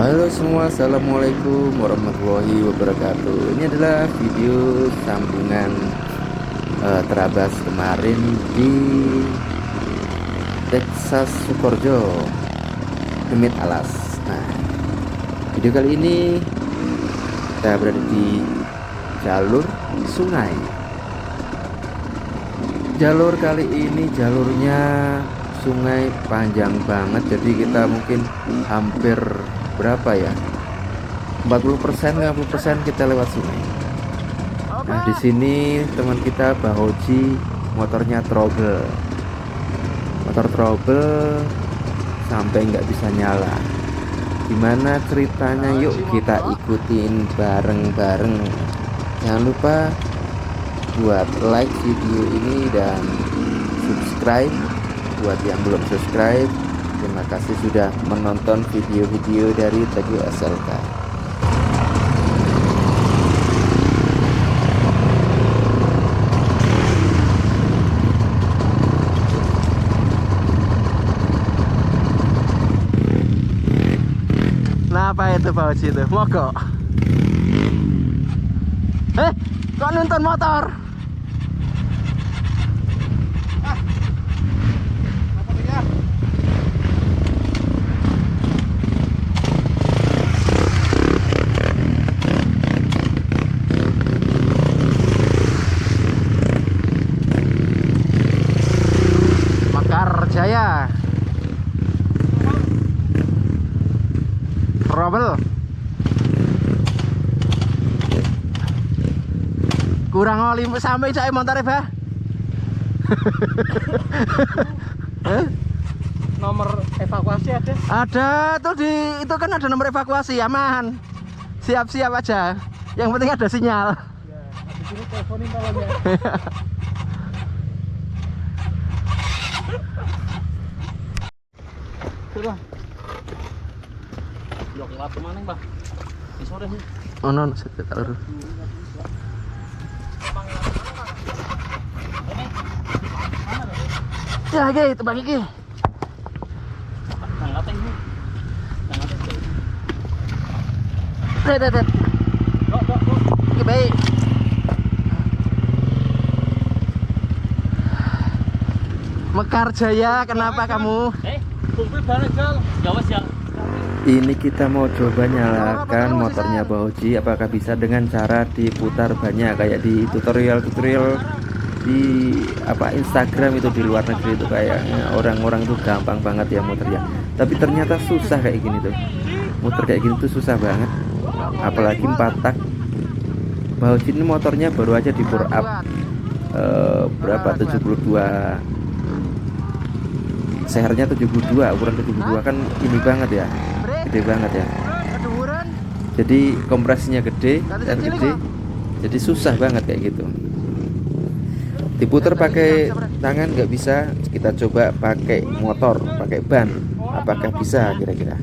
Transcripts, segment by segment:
Halo semua, assalamualaikum warahmatullahi wabarakatuh. Ini adalah video sambungan terabas kemarin di Texas Sukoharjo, Demit Alas. Nah, video kali ini kita berada di jalur sungai. Jalur kali ini jalurnya sungai panjang banget, jadi kita mungkin hampir berapa ya, 40% 50% kita lewat sungai. Nah, di sini teman kita Bahoji motornya trouble, motor trouble sampai nggak bisa nyala. Gimana ceritanya? Yuk kita ikutin bareng-bareng. Jangan lupa buat like video ini dan subscribe buat yang belum subscribe. Terima kasih sudah menonton video-video dari Teguh SLK. Nah, apa itu Pak Oji itu? Mogok. Kok nonton motor? Jaya trouble kurang oli sampai saya motor ya. Nomor evakuasi ada tuh di itu kan, ada nomor evakuasi. Aman, siap-siap aja, yang penting ada sinyal ya. Habis ini teleponin tolong ya. Bang. Blok lap mana, Bang? Di sore sih. Oh, non, saya tahu. Ya, itu Bang iki. Tanggatnya ini. Tanggatnya. Tet. Kok. Oke, baik. Mekar Jaya, kenapa kamu? Ini kita mau coba nyalakan motornya Bahoji, apakah bisa dengan cara diputar banyak kayak di tutorial di Instagram itu di luar negeri itu, kayaknya orang-orang tuh gampang banget ya muternya. Tapi ternyata susah kayak gini tuh. Muter kayak gini tuh susah banget. Apalagi 4 tak. Bahoji ini motornya baru aja di bore up berapa, 72. Sehernya 72, ukuran 72 kan ini banget ya, gede banget ya. Jadi kompresinya gede, jadi susah banget kayak gitu. Diputar pakai tangan nggak bisa, kita coba pakai motor, pakai ban, apakah bisa kira-kira?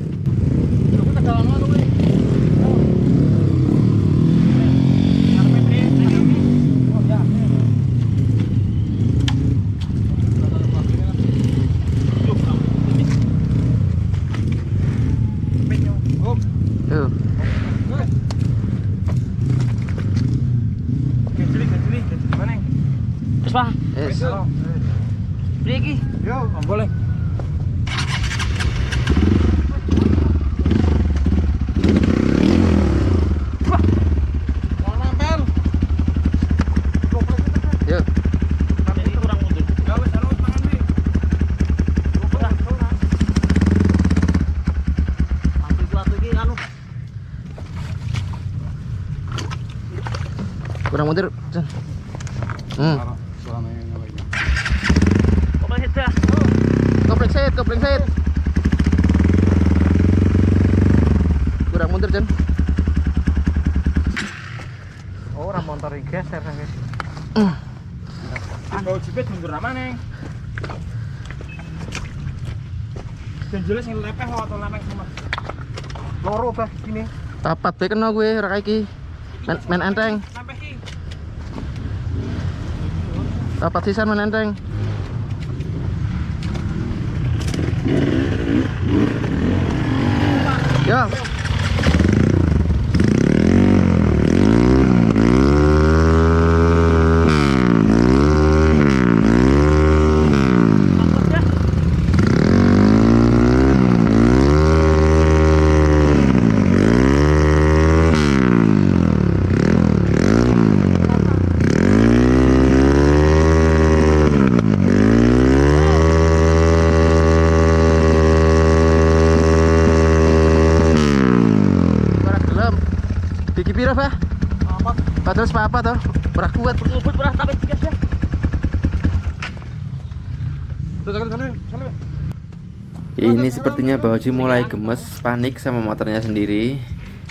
Yes. Beli lagi. Yo, boleh. Wah. Mau nempel. Yuk. Nanti kurang mundur. Ya wis anu tangan iki. Kurang mundur. Kopling set. Kurang mundur, Jan. Oh, ora motor iki geser guys. Bawa jepit mundur mana, Neng? Dan jelas yang lepeh atau lepeh semua. Loro bah gini. Tapat bae kena gue ra iki. Men enteng. Lepeh iki. Tapat sisan men enteng. Ya. Padahal apa toh? Berat kuat. Ngebut beras tapi gas ya. Tuh sana. Ini sepertinya Bang Oji mulai gemes, panik sama motornya sendiri.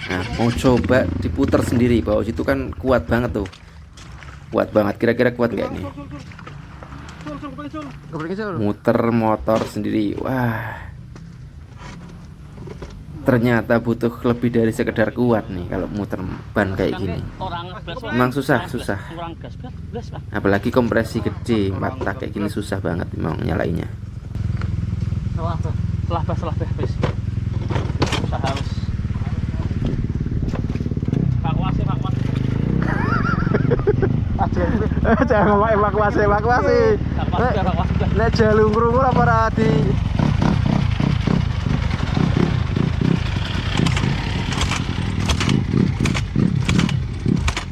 Nah, mau coba diputer sendiri. Bang Oji itu kan kuat banget tuh. Kuat banget. Kira-kira kuat gak ini? Muter motor sendiri. Wah. Ternyata butuh lebih dari sekedar kuat nih kalau muter ban kayak gini. Memang susah. Apalagi kompresi gede, 4 tak kayak gini susah banget memang nyalainnya. Setelah bes. Susah harus. Evakuasi. Jangan ngomong evakuasi. Nek jalur krungu apa ora di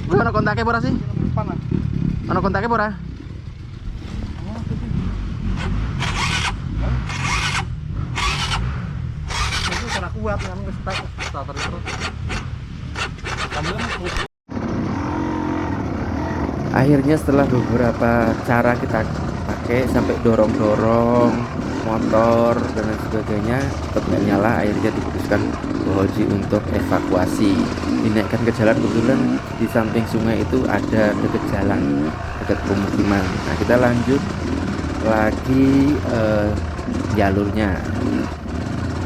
Gue ana kontaknya apa ora sih? Ana kontaknya apa ora? Itu karena kuat kan starter terus. Akhirnya setelah beberapa cara kita pakai sampai dorong-dorong motor dan lain sebagainya tetap nggak nyala, akhirnya diputuskan Bang Oji untuk evakuasi, dinaikkan ke jalan. Kebetulan di samping sungai itu ada dekat jalan, dekat pemukiman. Nah, kita lanjut lagi jalurnya.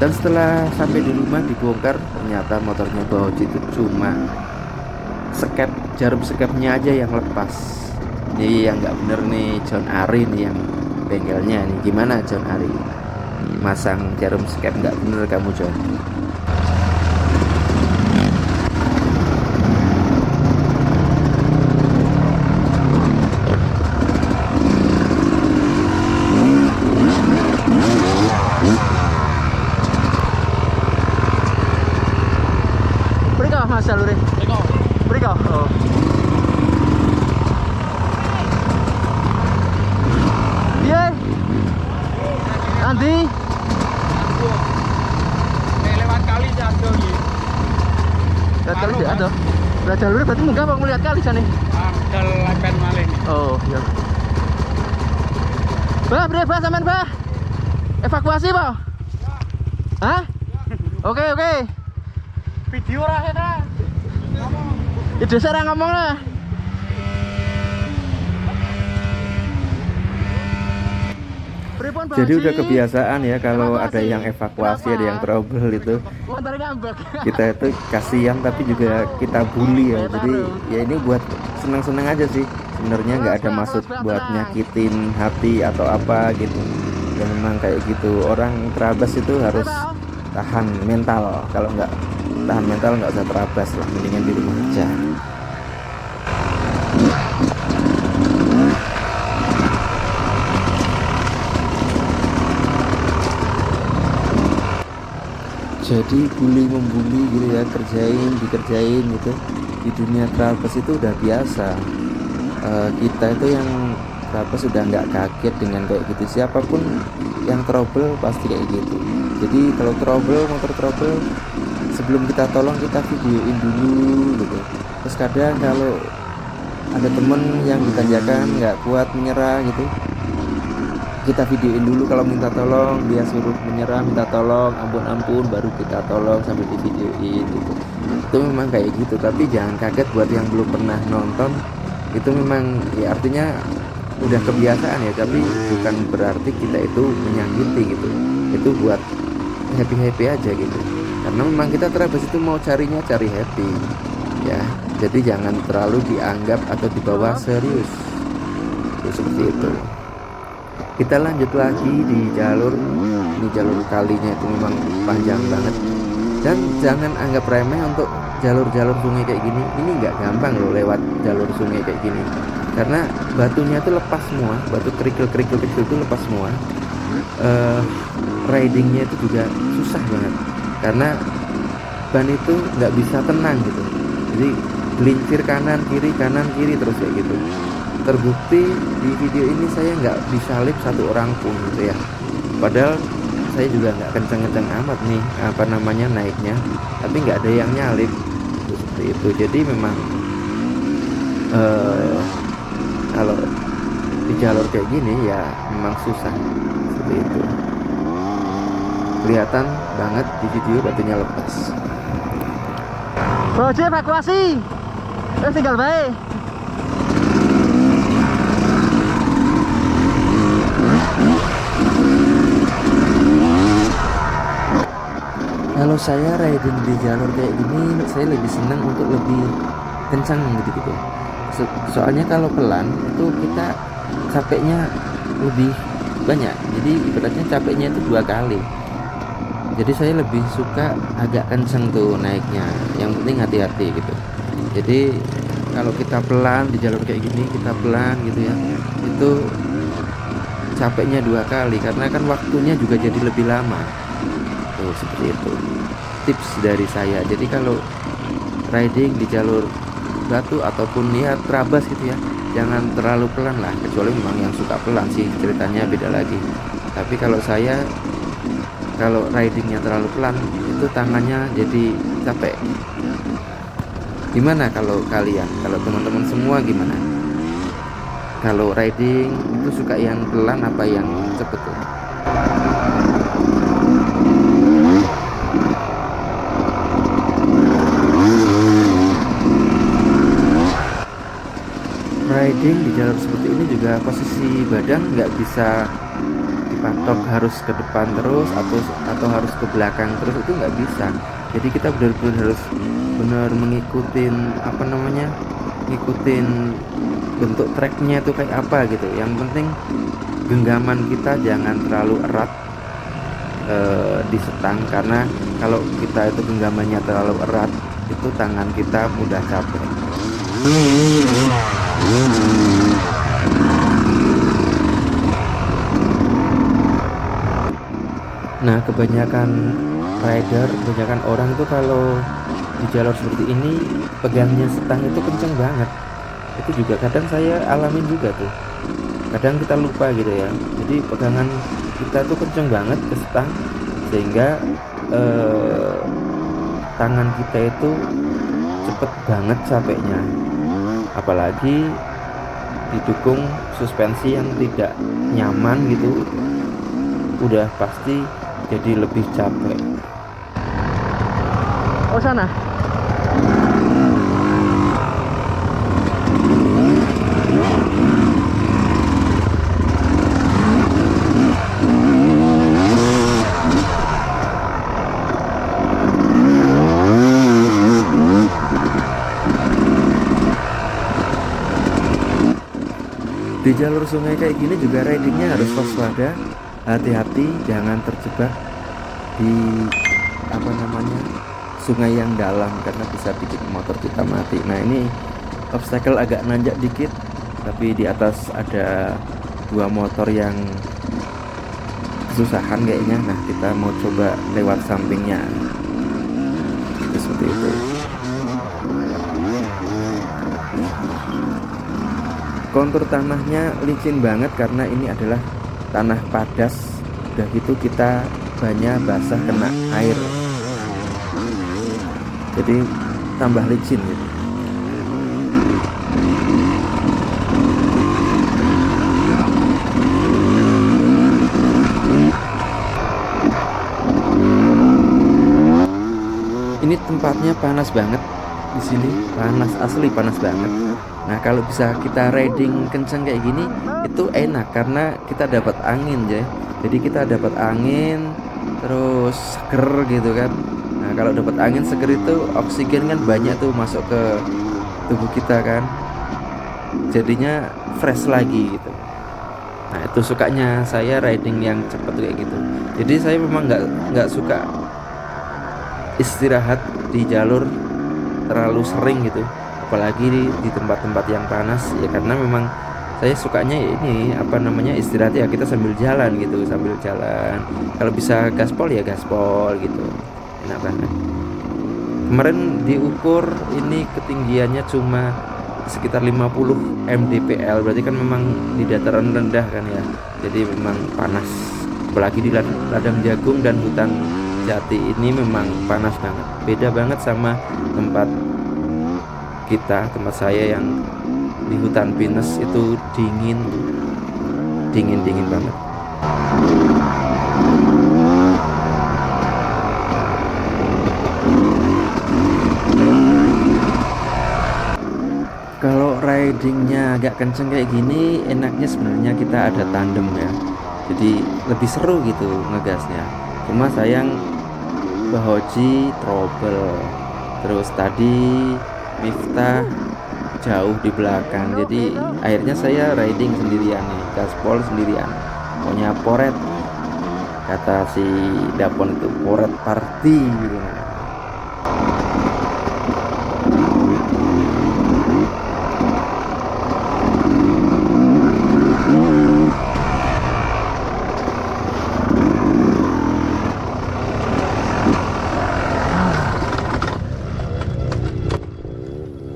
Dan setelah sampai di rumah dibongkar, ternyata motornya Bang Oji itu cuma jarum sekepnya aja yang lepas. Ini yang nggak bener nih John Ari nih yang bengkelnya nih. Gimana John Ari? Masang jarum skep nggak bener kamu John. Berikah Mas jalure. Berikah. Oh. Iya. Nanti Lewat kali jatuh gitu. lihat kali dia ada. Lah jalurnya berarti munggah apa ngeliat kali sana? Dal lepen malih. Oh, iya. Bah, berapa sampean, Bah? Evakuasi, Bah? Hah? Oke. Video ora enak. Ide saya ngomong lah. Jadi udah kebiasaan ya kalau ada yang evakuasi, ada yang trouble itu. Kita itu kasihan tapi juga kita bully ya. Jadi ya ini buat seneng-seneng aja sih. Sebenarnya nggak ada maksud buat nyakitin hati atau apa gitu. Dan memang kayak gitu, orang terabas itu harus tahan mental. Kalau nggak tahan mental nggak usah terabas lah, mendingan di rumah aja. Jadi bully membuli gitu ya, dikerjain gitu. Di dunia terabas itu udah biasa. Kita itu yang terabas sudah nggak kaget dengan kayak gitu. Siapapun yang trouble pasti kayak gitu. Jadi kalau motor trouble, sebelum kita tolong kita videoin dulu gitu. Terus kadang kalau ada temen yang ditanjakan nggak kuat menyerah gitu, kita videoin dulu. Kalau minta tolong, dia suruh menyerah, minta tolong, ampun, baru kita tolong sambil di videoin gitu. Itu memang kayak gitu. Tapi jangan kaget buat yang belum pernah nonton. Itu memang ya artinya udah kebiasaan ya, tapi bukan berarti kita itu menyakiti gitu. Itu buat happy aja gitu. Karena memang kita terabas itu mau cari happy ya. Jadi jangan terlalu dianggap atau dibawa serius. Seperti itu. Kita lanjut lagi di jalur ini. Jalur kalinya itu memang panjang banget, dan jangan anggap remeh untuk jalur-jalur sungai kayak gini. Ini nggak gampang loh lewat jalur sungai kayak gini, karena batunya itu lepas semua, batu kerikil kecil itu lepas semua. Ridingnya itu juga susah banget karena ban itu nggak bisa tenang gitu. Jadi gelincir kanan kiri terus kayak gitu. Terbukti di video ini saya nggak disalip satu orang pun gitu ya, padahal saya juga nggak kenceng-kenceng amat nih naiknya, tapi nggak ada yang nyalip gitu, seperti itu. Jadi memang eh, kalau di jalur kayak gini ya memang susah seperti itu. Kelihatan banget di video batunya lepas. Bojo evakuasi. Wis tinggal bae. Kalau saya riding di jalur kayak gini, saya lebih senang untuk lebih kencang gitu. Soalnya kalau pelan itu kita capeknya lebih banyak. Jadi ibaratnya capeknya itu 2 kali. Jadi saya lebih suka agak kencang tuh naiknya. Yang penting hati-hati gitu. Jadi kalau kita pelan di jalur kayak gini, kita pelan gitu ya, itu capeknya 2 kali karena kan waktunya juga jadi lebih lama. Tuh, seperti itu tips dari saya. Jadi kalau riding di jalur batu ataupun ya terabas gitu ya, jangan terlalu pelan lah, kecuali memang yang suka pelan sih ceritanya beda lagi. Tapi kalau saya, kalau ridingnya terlalu pelan itu tangannya jadi capek. Gimana kalau kalian, kalau teman-teman semua gimana? Kalau riding itu suka yang pelan apa yang cepet tuh? Riding di jalur seperti ini juga posisi badan nggak bisa dipatok harus ke depan terus atau harus ke belakang terus, itu nggak bisa. Jadi kita benar-benar harus benar ngikutin ngikutin bentuk treknya itu kayak apa gitu. Yang penting genggaman kita jangan terlalu erat di setang, karena kalau kita itu genggamannya terlalu erat itu tangan kita mudah capek. Nah, kebanyakan orang itu kalau di jalur seperti ini pegangnya setang itu kenceng banget. Itu juga kadang saya alamin juga tuh. Kadang kita lupa gitu ya. Jadi pegangan kita tuh kenceng banget ke setang sehingga tangan kita itu cepet banget capeknya. Apalagi didukung suspensi yang tidak nyaman gitu, udah pasti jadi lebih capek. Oh sana. Di jalur sungai kayak gini juga ridingnya harus waspada, hati-hati, jangan terjebak di sungai yang dalam karena bisa bikin motor kita mati. Nah, ini obstacle agak nanjak dikit, tapi di atas ada 2 motor yang kesusahan kayaknya. Nah, kita mau coba lewat sampingnya seperti itu. Kontur tanahnya licin banget karena ini adalah tanah padas. Udah gitu kita bannya basah kena air, jadi tambah licin gitu. Ini tempatnya panas banget di sini, panas asli, panas banget. Nah, kalau bisa kita riding kencang kayak gini itu enak karena kita dapat angin ya. Jadi kita dapat angin terus seger gitu kan. Nah, kalau dapat angin seger itu oksigen kan banyak tuh masuk ke tubuh kita kan. Jadinya fresh lagi gitu. Nah, itu sukanya saya riding yang cepat kayak gitu. Jadi saya memang nggak suka istirahat di jalur terlalu sering gitu, apalagi di tempat-tempat yang panas ya, karena memang saya sukanya ya ini istirahat ya kita sambil jalan gitu, sambil jalan. Kalau bisa gaspol ya gaspol gitu, enak banget. Kemarin diukur ini ketinggiannya cuma sekitar 50 mdpl, berarti kan memang di dataran rendah kan ya, jadi memang panas. Apalagi di ladang jagung dan hutan jati ini memang panas banget, beda banget sama tempat saya yang di hutan pinus itu dingin banget. Kalau ridingnya agak kenceng kayak gini, enaknya sebenarnya kita ada tandem ya, jadi lebih seru gitu ngegasnya. Cuma sayang Bahoji trouble, terus tadi Miftah jauh di belakang, jadi akhirnya saya riding sendirian nih, gaspol sendirian. Pokoknya poret, kata si Dapon itu poret party gitu.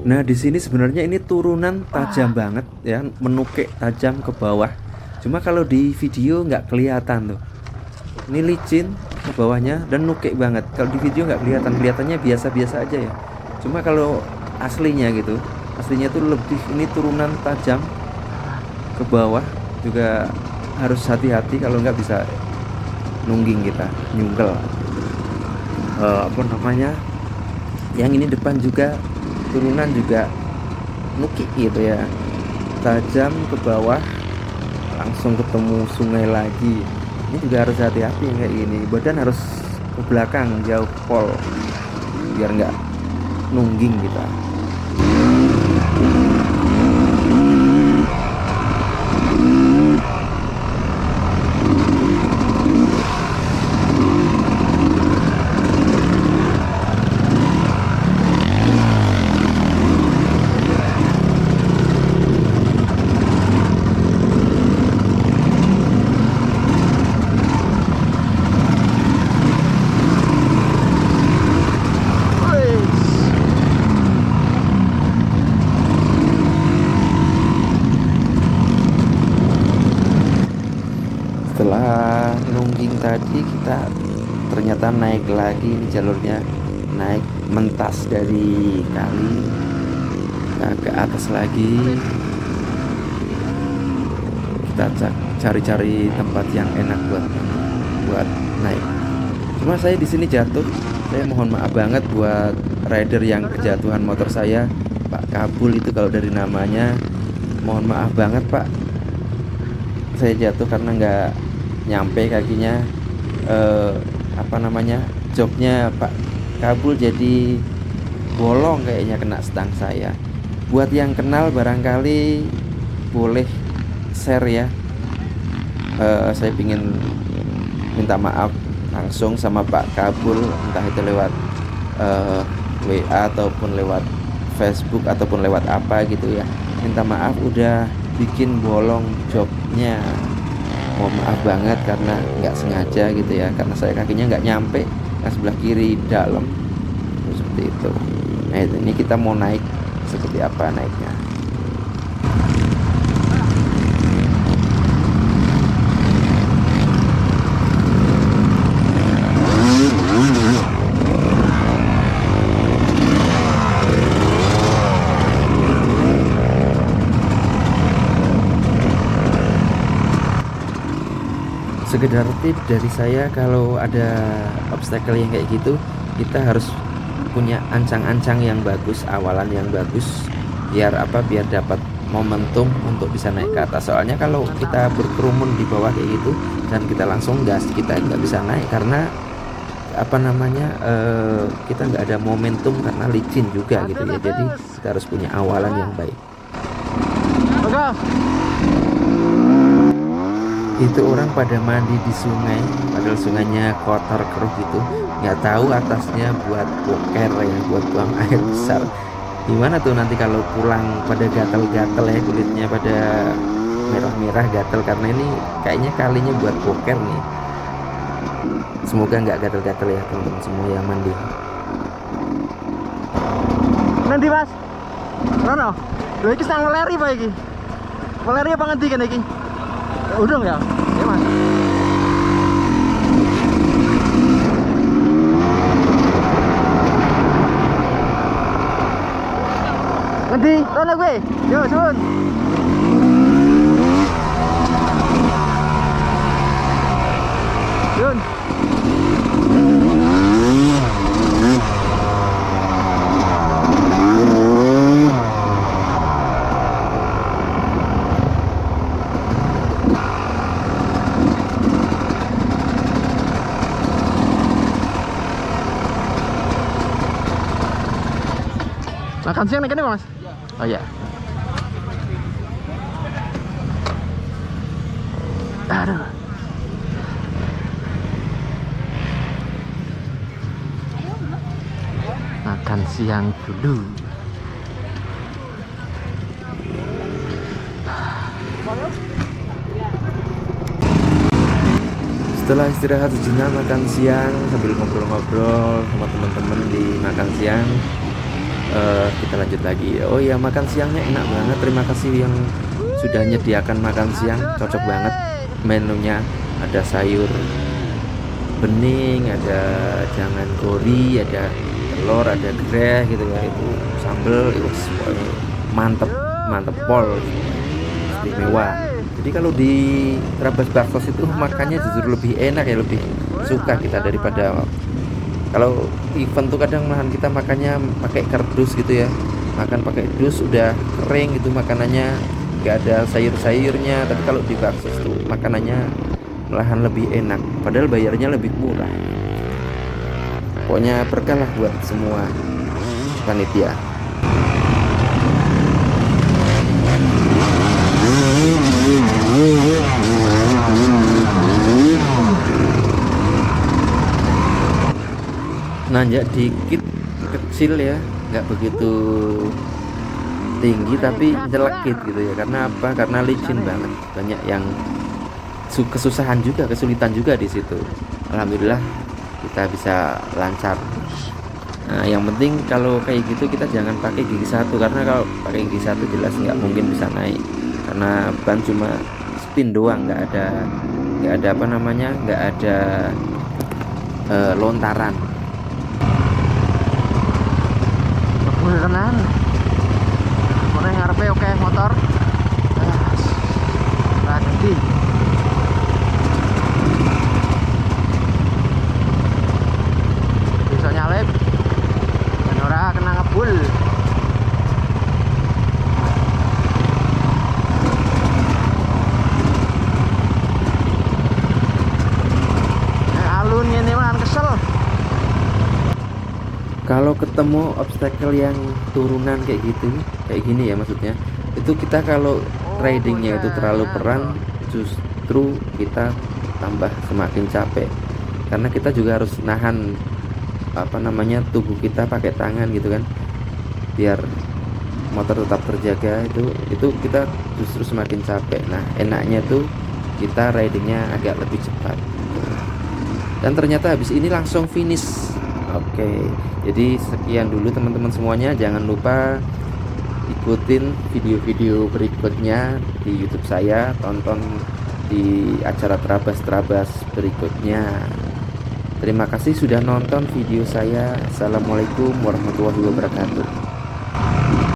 Nah, di sini sebenarnya ini turunan tajam banget ya, menukik tajam ke bawah. Cuma kalau di video nggak kelihatan tuh. Ini licin ke bawahnya dan nukik banget. Kalau di video nggak kelihatan, kelihatannya biasa-biasa aja ya. Cuma kalau aslinya gitu, aslinya tuh lebih, ini turunan tajam ke bawah, juga harus hati-hati kalau nggak bisa nungging kita, nyungkel. Apa namanya? Yang ini depan juga turunan juga nukik gitu ya, tajam ke bawah, langsung ketemu sungai lagi. Ini juga harus hati-hati yang kayak gini, badan harus ke belakang jauh pol biar nggak nungging kita. Setelah nungging tadi, kita ternyata naik lagi, ini jalurnya naik mentas dari kali ke atas lagi. Kita cari-cari tempat yang enak buat naik. Cuma saya di sini jatuh. Saya mohon maaf banget buat rider yang kejatuhan motor saya, Pak Kabul itu kalau dari namanya. Mohon maaf banget Pak, saya jatuh karena nggak nyampe kakinya, apa namanya, joknya Pak Kabul jadi bolong, kayaknya kena stang saya. Buat yang kenal barangkali boleh share ya. Saya ingin minta maaf langsung sama Pak Kabul, entah itu lewat WA ataupun lewat Facebook ataupun lewat apa gitu ya. Minta maaf udah bikin bolong joknya. Mohon maaf banget karena nggak sengaja gitu ya, karena saya kakinya nggak nyampe, yang sebelah kiri dalam seperti itu. Nah ini kita mau naik, seperti apa naiknya. Sekedar tip dari saya, kalau ada obstacle yang kayak gitu, kita harus punya ancang-ancang yang bagus, awalan yang bagus, biar apa, biar dapat momentum untuk bisa naik ke atas. Soalnya kalau kita berkerumun di bawah kayak gitu dan kita langsung gas, kita nggak bisa naik karena apa namanya, kita nggak ada momentum karena licin juga gitu ya. Jadi kita harus punya awalan yang baik. Itu orang pada mandi di sungai, padahal sungainya kotor keruh gitu, nggak tahu atasnya buat boker ya, buat buang air besar. Gimana tuh nanti kalau pulang pada gatal-gatal ya, kulitnya pada merah-merah gatal, karena ini kayaknya kalinya buat boker nih. Semoga nggak gatal-gatal ya teman-teman semua yang mandi. Nanti Mas, Rono, lho iki sang leri Pak iki. Leri apa ngendi kan iki? Udung ya? Ya Mas. Ngendi Di, rono gue. Yo, sun. Sun. Makan siang nih kan Mas? Oh iya. Aduh. Makan siang dulu. Setelah istirahat sejenak makan siang sambil ngobrol-ngobrol sama teman-teman di makan siang, kita lanjut lagi. Oh ya, makan siangnya enak banget. Terima kasih yang sudah menyediakan makan siang, cocok banget menunya. Ada sayur bening, ada jangan gori, ada telur, ada greh gitu ya. Itu sambel, itu pokoknya mantep, mantep pol, istimewa. Jadi kalau di Trabas Baksos itu makannya jujur lebih enak ya, lebih suka kita daripada kalau event tuh kadang malahan kita makannya pakai kardus gitu ya, makan pakai dus udah kering gitu makanannya, nggak ada sayur-sayurnya. Tapi kalau di Baksos tuh makanannya malahan lebih enak, padahal bayarnya lebih murah. Pokoknya berkah lah buat semua panitia. Nanjak dikit, kecil ya, nggak begitu tinggi tapi nyelekit gitu ya. Karena apa? Karena licin banget, banyak yang kesusahan juga, kesulitan juga di situ. Alhamdulillah kita bisa lancar. Nah, yang penting kalau kayak gitu kita jangan pakai gigi satu, karena kalau pakai gigi satu jelas nggak mungkin bisa naik, karena ban cuma spin doang, nggak ada apa namanya, nggak ada lontaran. Tenan. Mana ngarepe oke motor. Berarti. Bisa nyalip. Dan ora kena ngebul. Alun ngene man kesel. Kalau ketemu obstacle yang turunan kayak gitu, kayak gini ya maksudnya, itu kita kalau ridingnya itu terlalu peran, justru kita tambah semakin capek, karena kita juga harus nahan apa namanya tubuh kita pakai tangan gitu kan, biar motor tetap terjaga. Itu kita justru semakin capek. Nah, enaknya tuh kita ridingnya agak lebih cepat, dan ternyata habis ini langsung finish. Oke, jadi sekian dulu teman-teman semuanya. Jangan lupa ikutin video-video berikutnya di YouTube saya, tonton di acara Trabas berikutnya. Terima kasih sudah nonton video saya. Assalamualaikum warahmatullahi wabarakatuh.